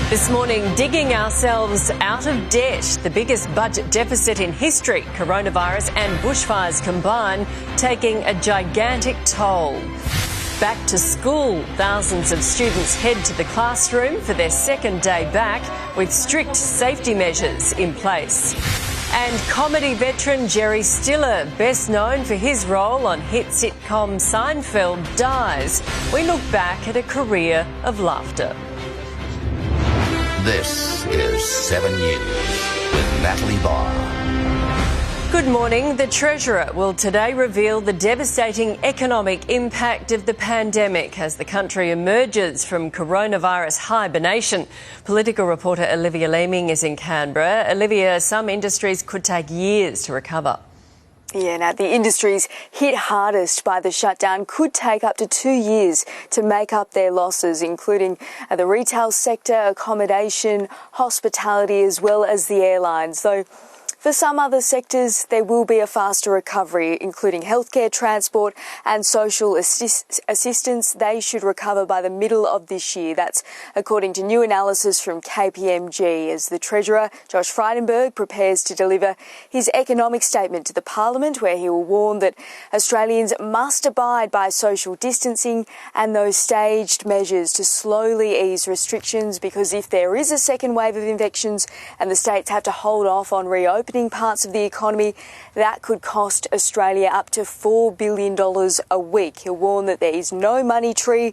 This morning, digging ourselves out of debt, the biggest budget deficit in history, coronavirus and bushfires combined, taking a gigantic toll. Back to school, thousands of students head to the classroom for their second day back with strict safety measures in place. And comedy veteran Jerry Stiller, best known for his role on hit sitcom Seinfeld, dies. We look back at a career of laughter. This is 7 News with Natalie Barr. Good morning. The Treasurer will today reveal the devastating economic impact of the pandemic as the country emerges from coronavirus hibernation. Political reporter Olivia Leeming is in Canberra. Olivia, some industries could take years to recover. Yeah, now the industries hit hardest by the shutdown could take up to 2 years to make up their losses, including the retail sector, accommodation, hospitality, as well as the airlines. Though for some other sectors, there will be a faster recovery, including healthcare, transport and social assistance. They should recover by the middle of this year. That's according to new analysis from KPMG, as the Treasurer, Josh Frydenberg, prepares to deliver his economic statement to the Parliament, where he will warn that Australians must abide by social distancing and those staged measures to slowly ease restrictions, because if there is a second wave of infections and the states have to hold off on reopening parts of the economy, that could cost Australia up to $4 billion a week. He'll warn that there is no money tree.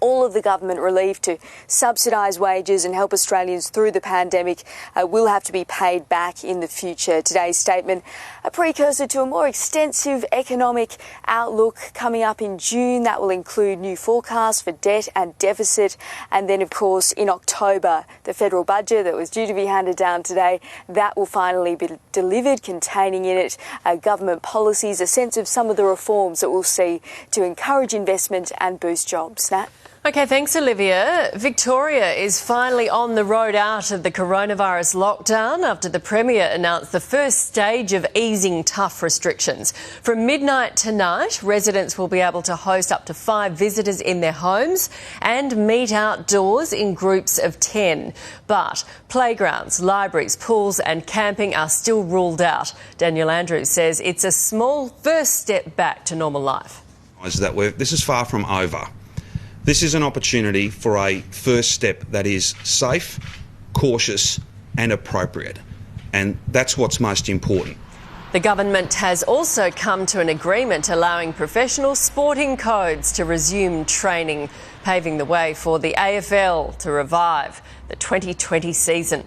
All of the government relief to subsidise wages and help Australians through the pandemic will have to be paid back in the future. Today's statement, a precursor to a more extensive economic outlook coming up in June. That will include new forecasts for debt and deficit. And then, of course, in October, the federal budget that was due to be handed down today, that will finally be delivered, containing in it government policies, a sense of some of the reforms that we'll see to encourage investment and boost jobs. Nat? OK, thanks, Olivia. Victoria is finally on the road out of the coronavirus lockdown after the Premier announced the first stage of easing tough restrictions. From midnight tonight, residents will be able to host up to 5 visitors in their homes and meet outdoors in groups of 10. But playgrounds, libraries, pools and camping are still ruled out. Daniel Andrews says it's a small first step back to normal life. This is far from over. This is an opportunity for a first step that is safe, cautious and appropriate. And that's what's most important. The government has also come to an agreement allowing professional sporting codes to resume training, paving the way for the AFL to revive the 2020 season.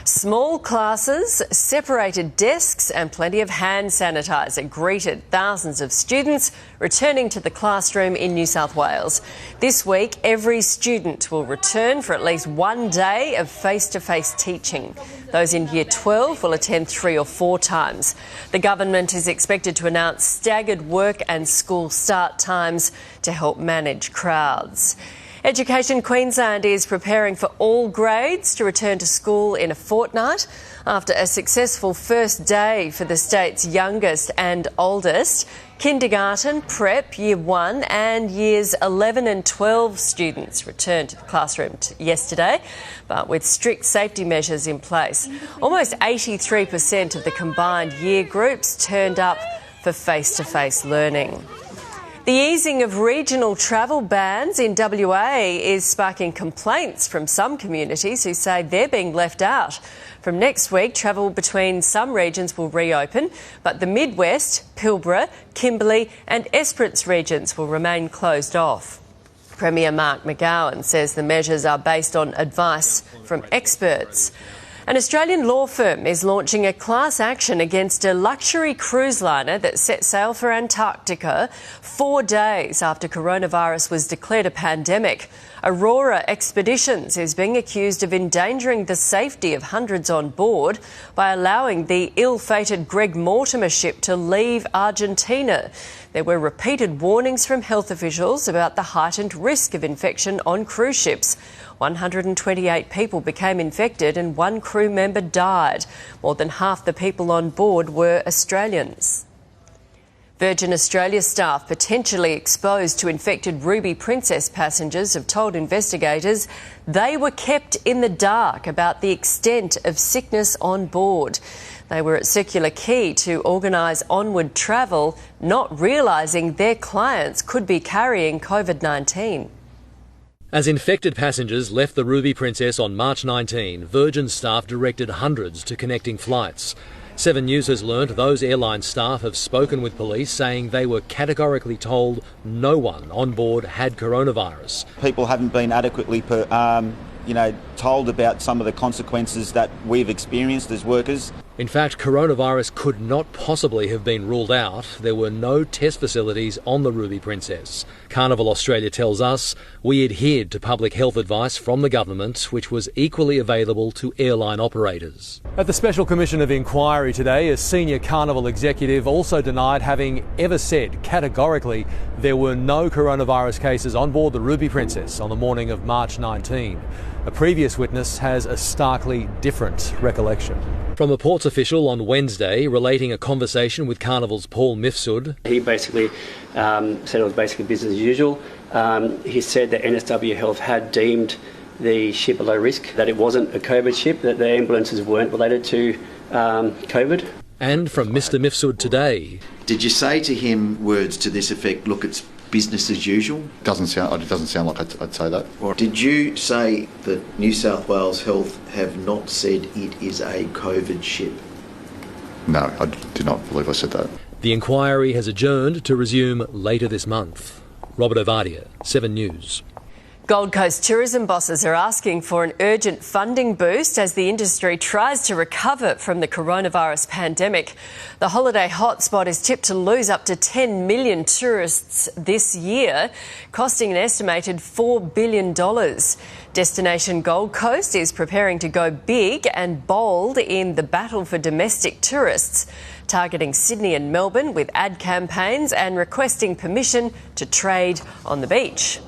Small classes, separated desks and plenty of hand sanitizer greeted thousands of students returning to the classroom in New South Wales. This week, every student will return for at least 1 day of face-to-face teaching. Those in Year 12 will attend 3 or 4 times. The government is expected to announce staggered work and school start times to help manage crowds. Education Queensland is preparing for all grades to return to school in a fortnight after a successful first day for the state's youngest and oldest. Kindergarten, prep, Year 1 and Years 11 and 12 students returned to the classroom yesterday, but with strict safety measures in place. Almost 83% of the combined year groups turned up for face-to-face learning. The easing of regional travel bans in WA is sparking complaints from some communities who say they're being left out. From next week, travel between some regions will reopen, but the Midwest, Pilbara, Kimberley and Esperance regions will remain closed off. Premier Mark McGowan says the measures are based on advice from experts. An Australian law firm is launching a class action against a luxury cruise liner that set sail for Antarctica 4 days after coronavirus was declared a pandemic. Aurora Expeditions is being accused of endangering the safety of hundreds on board by allowing the ill-fated Greg Mortimer ship to leave Argentina. There were repeated warnings from health officials about the heightened risk of infection on cruise ships. 128 people became infected and 1 crew member died. More than half the people on board were Australians. Virgin Australia staff potentially exposed to infected Ruby Princess passengers have told investigators they were kept in the dark about the extent of sickness on board. They were at Circular Quay to organise onward travel, not realising their clients could be carrying COVID-19. As infected passengers left the Ruby Princess on March 19, Virgin staff directed hundreds to connecting flights. 7 News has learnt those airline staff have spoken with police, saying they were categorically told no one on board had coronavirus. People haven't been adequately told about some of the consequences that we've experienced as workers. In fact, coronavirus could not possibly have been ruled out. There were no test facilities on the Ruby Princess. Carnival Australia tells us we adhered to public health advice from the government, which was equally available to airline operators. At the Special Commission of Inquiry today, a senior Carnival executive also denied having ever said categorically there were no coronavirus cases on board the Ruby Princess on the morning of March 19. A previous witness has a starkly different recollection. From a Ports official on Wednesday relating a conversation with Carnival's Paul Mifsud. He basically said it was basically business as usual. He said that NSW Health had deemed the ship a low risk, that it wasn't a COVID ship, that the ambulances weren't related to COVID. And from Mr Mifsud today. Did you say to him words to this effect, look, it's business as usual? It doesn't sound like I'd say that. Or did you say that New South Wales Health have not said it is a COVID ship? No, I do not believe I said that. The inquiry has adjourned to resume later this month. Robert Ovadia, 7 News. Gold Coast tourism bosses are asking for an urgent funding boost as the industry tries to recover from the coronavirus pandemic. The holiday hotspot is tipped to lose up to 10 million tourists this year, costing an estimated $4 billion. Destination Gold Coast is preparing to go big and bold in the battle for domestic tourists, targeting Sydney and Melbourne with ad campaigns and requesting permission to trade on the beach.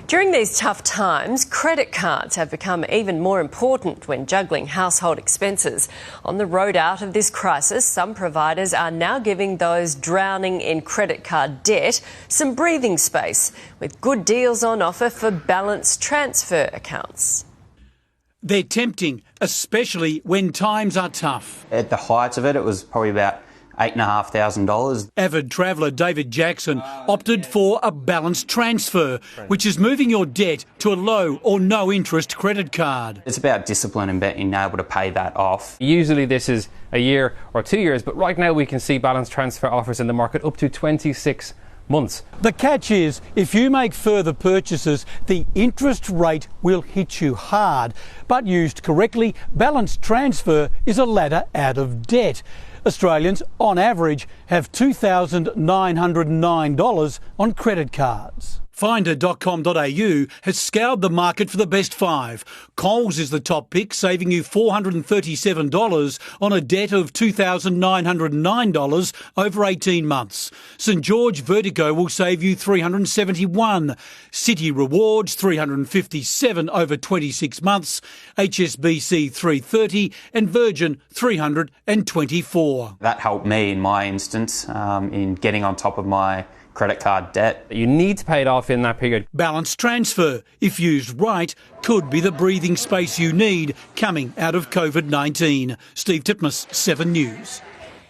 During these tough times, credit cards have become even more important when juggling household expenses. On the road out of this crisis, some providers are now giving those drowning in credit card debt some breathing space, with good deals on offer for balance transfer accounts. They're tempting, especially when times are tough. At the height of it, it was probably about $8,500. Avid traveller David Jackson opted for a balance transfer, which is moving your debt to a low or no interest credit card. It's about discipline and being able to pay that off. Usually this is a year or 2 years, but right now we can see balance transfer offers in the market up to 26 months. The catch is, if you make further purchases, the interest rate will hit you hard. But used correctly, balance transfer is a ladder out of debt. Australians, on average, have $2,909 on credit cards. Finder.com.au has scoured the market for the best 5. Coles is the top pick, saving you $437 on a debt of $2,909 over 18 months. St George Vertigo will save you $371. City Rewards $357 over 26 months. HSBC $330 and Virgin $324. That helped me in my instance in getting on top of my credit card debt. You need to pay it off in that period. Balance transfer, if used right, could be the breathing space you need coming out of COVID-19. Steve Titmus, 7 News.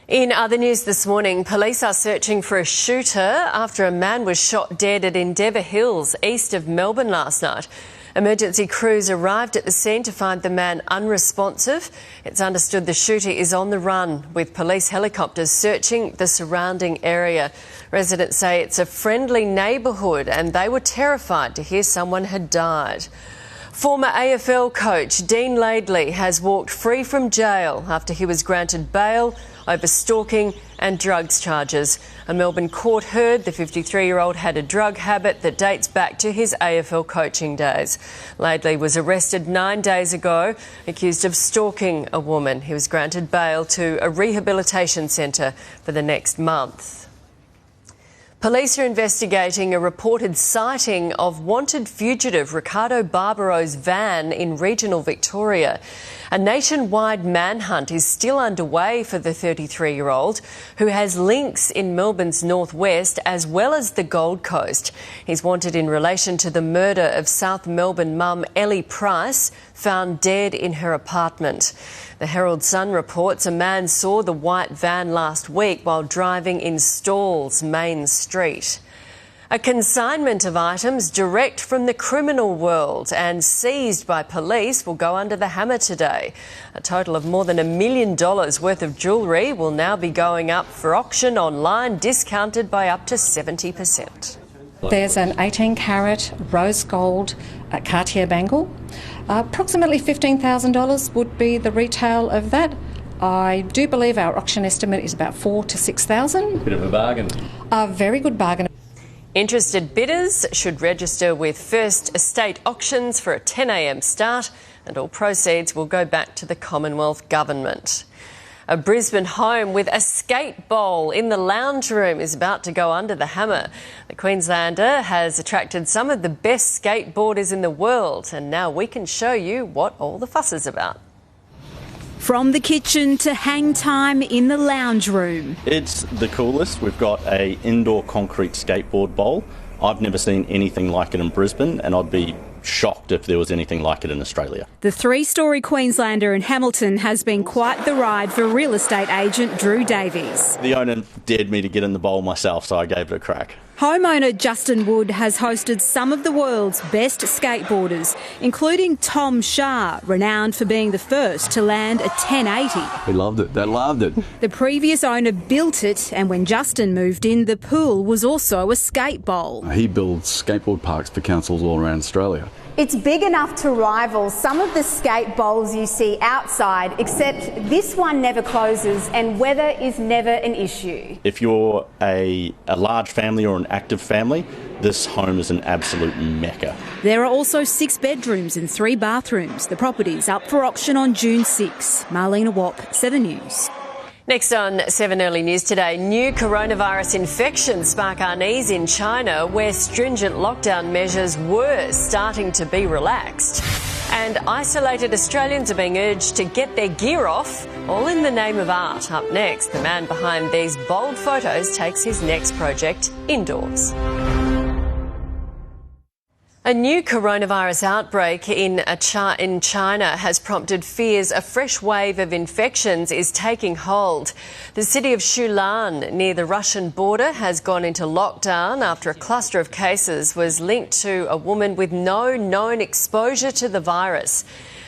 In other news this morning, police are searching for a shooter after a man was shot dead at Endeavour Hills, east of Melbourne last night. Emergency crews arrived at the scene to find the man unresponsive. It's understood the shooter is on the run, with police helicopters searching the surrounding area. Residents say it's a friendly neighbourhood and they were terrified to hear someone had died. Former AFL coach Dean Laidley has walked free from jail after he was granted bail over stalking and drugs charges. A Melbourne court heard the 53-year-old had a drug habit that dates back to his AFL coaching days. Laidley was arrested 9 days ago, accused of stalking a woman. He was granted bail to a rehabilitation centre for the next month. Police are investigating a reported sighting of wanted fugitive Ricardo Barbaro's van in regional Victoria. A nationwide manhunt is still underway for the 33-year-old, who has links in Melbourne's northwest as well as the Gold Coast. He's wanted in relation to the murder of South Melbourne mum Ellie Price, found dead in her apartment. The Herald Sun reports a man saw the white van last week while driving in Stalls, Main Street. A consignment of items direct from the criminal world and seized by police will go under the hammer today. A total of more than $1 million worth of jewellery will now be going up for auction online, discounted by up to 70%. There's an 18-carat rose gold Cartier bangle. Approximately $15,000 would be the retail of that. I do believe our auction estimate is about $4,000 to $6,000. Bit of a bargain. A very good bargain. Interested bidders should register with First Estate Auctions for a 10 a.m. start, and all proceeds will go back to the Commonwealth Government. A Brisbane home with a skate bowl in the lounge room is about to go under the hammer. The Queenslander has attracted some of the best skateboarders in the world, and now we can show you what all the fuss is about. From the kitchen to hang time in the lounge room. It's the coolest. We've got an indoor concrete skateboard bowl. I've never seen anything like it in Brisbane, and I'd be shocked if there was anything like it in Australia. The three-storey Queenslander in Hamilton has been quite the ride for real estate agent Drew Davies. The owner dared me to get in the bowl myself, so I gave it a crack. Homeowner Justin Wood has hosted some of the world's best skateboarders, including Tom Shah, renowned for being the first to land a 1080. We loved it. They loved it. The previous owner built it, and when Justin moved in, the pool was also a skate bowl. He builds skateboard parks for councils all around Australia. It's big enough to rival some of the skate bowls you see outside, except this one never closes and weather is never an issue. If you're a large family or an active family, this home is an absolute mecca. There are also 6 bedrooms and 3 bathrooms. The property's up for auction on June 6. Marlena Watt, 7 News. Next on 7 Early News today, new coronavirus infections spark unease in China, where stringent lockdown measures were starting to be relaxed. And isolated Australians are being urged to get their gear off, all in the name of art. Up next, the man behind these bold photos takes his next project indoors. A new coronavirus outbreak in China has prompted fears a fresh wave of infections is taking hold. The city of Shulan, near the Russian border, has gone into lockdown after a cluster of cases was linked to a woman with no known exposure to the virus.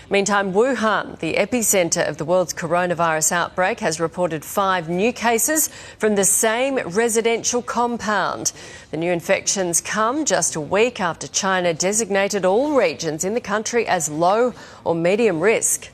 Meantime, Wuhan, the epicentre of the world's coronavirus outbreak, has reported 5 new cases from the same residential compound. The new infections come just a week after China designated all regions in the country as low or medium risk.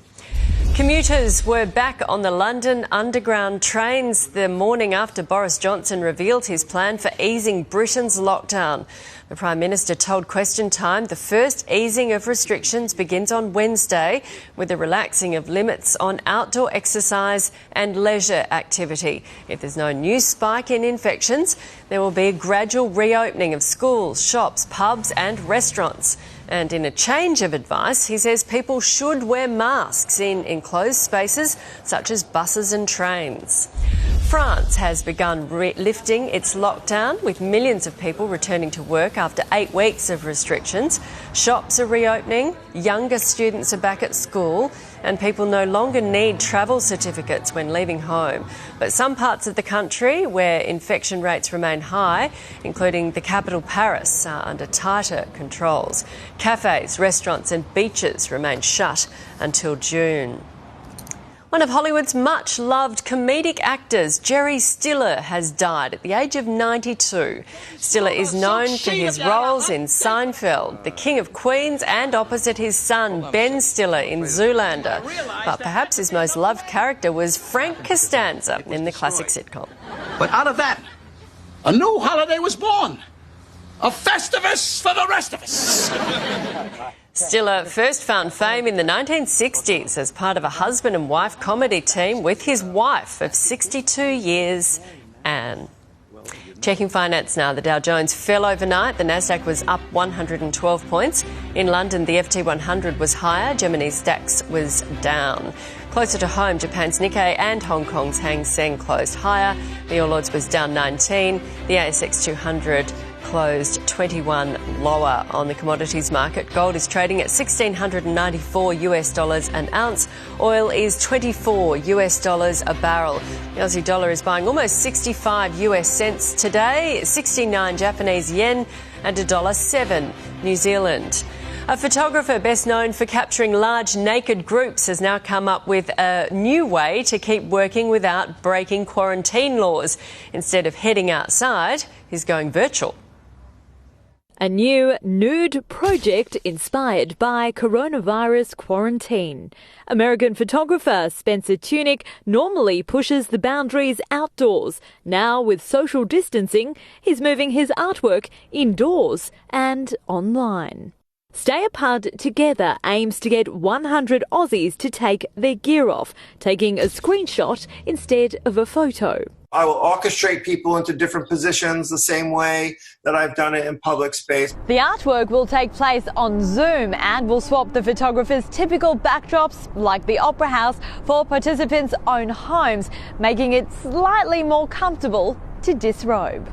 Commuters were back on the London Underground trains the morning after Boris Johnson revealed his plan for easing Britain's lockdown. The Prime Minister told Question Time the first easing of restrictions begins on Wednesday, with the relaxing of limits on outdoor exercise and leisure activity. If there's no new spike in infections, there will be a gradual reopening of schools, shops, pubs and restaurants. And in a change of advice, he says people should wear masks in enclosed spaces such as buses and trains. France has begun lifting its lockdown, with millions of people returning to work after 8 weeks of restrictions. Shops are reopening, younger students are back at school, and people no longer need travel certificates when leaving home. But some parts of the country where infection rates remain high, including the capital Paris, are under tighter controls. Cafes, restaurants and beaches remain shut until June. One of Hollywood's much-loved comedic actors, Jerry Stiller, has died at the age of 92. Stiller is known for his roles in Seinfeld, The King of Queens and opposite his son, Ben Stiller, in Zoolander. But perhaps his most loved character was Frank Costanza in the classic sitcom. But out of that, a new holiday was born. A Festivus for the rest of us. Stiller first found fame in the 1960s as part of a husband and wife comedy team with his wife of 62 years, Anne. Checking finance now. The Dow Jones fell overnight. The Nasdaq was up 112 points. In London, the FT 100 was higher. Germany's DAX was down. Closer to home, Japan's Nikkei and Hong Kong's Hang Seng closed higher. The All Ords was down 19. The ASX 200 closed 21 lower. On the commodities market, gold is trading at $1,694 an ounce. Oil is $24 a barrel. The Aussie dollar is buying almost 65 US cents today, 69 Japanese yen and $1.07 New Zealand. A photographer best known for capturing large naked groups has now come up with a new way to keep working without breaking quarantine laws. Instead of heading outside, he's going virtual. A new nude project inspired by coronavirus quarantine. American photographer Spencer Tunick normally pushes the boundaries outdoors. Now, with social distancing, he's moving his artwork indoors and online. Stay Apart Together aims to get 100 Aussies to take their gear off, taking a screenshot instead of a photo. I will orchestrate people into different positions the same way that I've done it in public space. The artwork will take place on Zoom and will swap the photographer's typical backdrops, like the Opera House, for participants' own homes, making it slightly more comfortable to disrobe.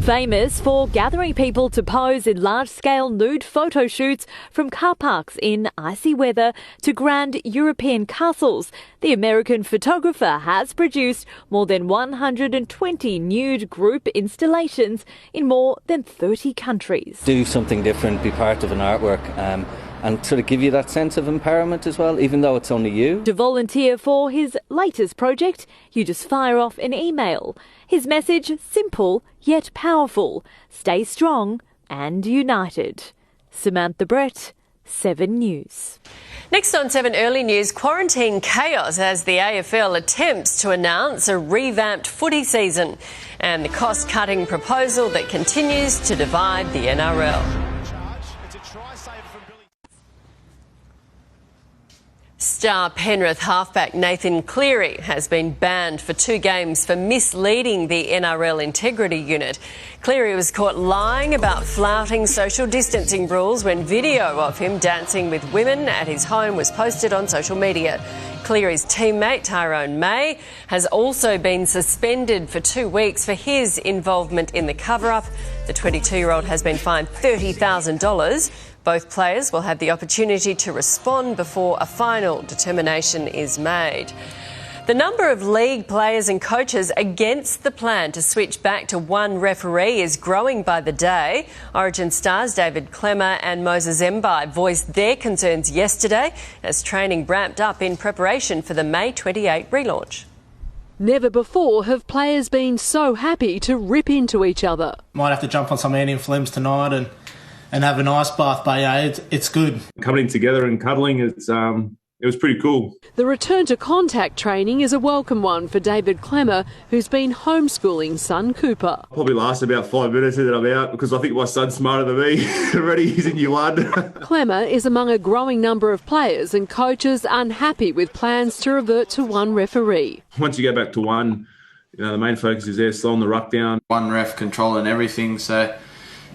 Famous for gathering people to pose in large-scale nude photo shoots from car parks in icy weather to grand European castles, the American photographer has produced more than 120 nude group installations in more than 30 countries. Do something different, be part of an artwork, and sort of give you that sense of empowerment as well, even though it's only you. To volunteer for his latest project, you just fire off an email. His message, simple yet powerful. Stay strong and united. Samantha Brett, 7 News. Next on 7 Early News, quarantine chaos as the AFL attempts to announce a revamped footy season and the cost-cutting proposal that continues to divide the NRL. Star Penrith halfback Nathan Cleary has been banned for 2 games for misleading the NRL integrity unit. Cleary was caught lying about flouting social distancing rules when video of him dancing with women at his home was posted on social media. Cleary's teammate Tyrone May has also been suspended for 2 weeks for his involvement in the cover-up. The 22-year-old has been fined $30,000. Both players will have the opportunity to respond before a final determination is made. The number of league players and coaches against the plan to switch back to one referee is growing by the day. Origin stars David Klemmer and Moses Mbai voiced their concerns yesterday as training ramped up in preparation for the May 28 relaunch. Never before have players been so happy to rip into each other. Might have to jump on some anti-inflammatories tonight and have an ice bath, but yeah, it's good. Coming together and cuddling, it was pretty cool. The return to contact training is a welcome one for David Klemmer, who's been homeschooling son Cooper. Probably lasts about 5 minutes and then I'm out because I think my son's smarter than me. Already he's in year 1. Klemmer is among a growing number of players and coaches unhappy with plans to revert to one referee. Once you go back to one, the main focus is there, slowing the ruck down. One ref controlling everything, so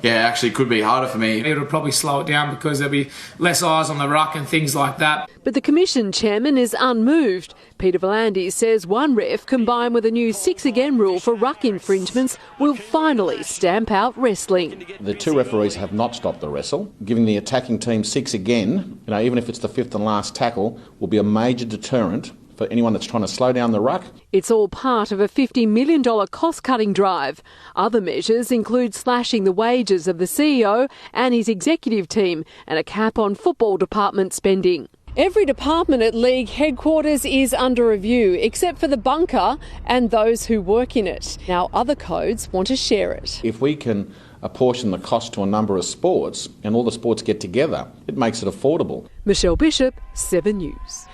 yeah, actually could be harder for me. It'll probably slow it down because there'll be less eyes on the ruck and things like that. But the Commission chairman is unmoved. Peter V'landys says one ref, combined with a new 6 again rule for ruck infringements, will finally stamp out wrestling. The 2 referees have not stopped the wrestle. Giving the attacking team 6 again, even if it's the 5th and last tackle, will be a major deterrent for anyone that's trying to slow down the ruck. It's all part of a $50 million cost-cutting drive. Other measures include slashing the wages of the CEO and his executive team and a cap on football department spending. Every department at League headquarters is under review, except for the bunker and those who work in it. Now other codes want to share it. If we can apportion the cost to a number of sports and all the sports get together, it makes it affordable. Michelle Bishop, 7 News.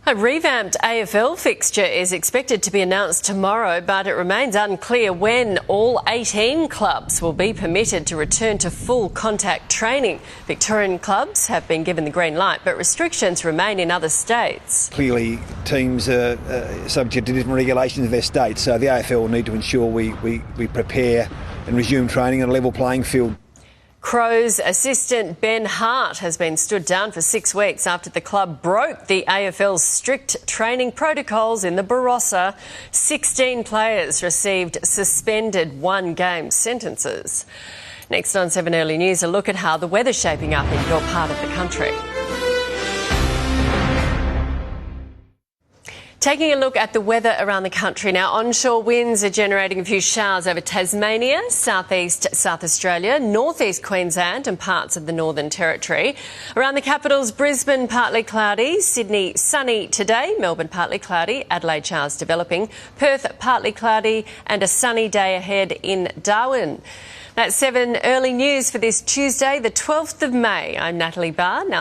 A revamped AFL fixture is expected to be announced tomorrow, but it remains unclear when all 18 clubs will be permitted to return to full contact training. Victorian clubs have been given the green light, but restrictions remain in other states. Clearly, teams are subject to different regulations of their states, so the AFL will need to ensure we prepare and resume training on a level playing field. Crows assistant Ben Hart has been stood down for 6 weeks after the club broke the AFL's strict training protocols in the Barossa. 16 players received suspended one-game sentences. Next on 7 Early News, a look at how the weather's shaping up in your part of the country. Taking a look at the weather around the country now, onshore winds are generating a few showers over Tasmania, southeast South Australia, northeast Queensland and parts of the Northern Territory. Around the capitals, Brisbane partly cloudy, Sydney sunny today, Melbourne partly cloudy, Adelaide showers developing, Perth partly cloudy and a sunny day ahead in Darwin. That's 7 Early News for this Tuesday, the 12th of May. I'm Natalie Barr. Now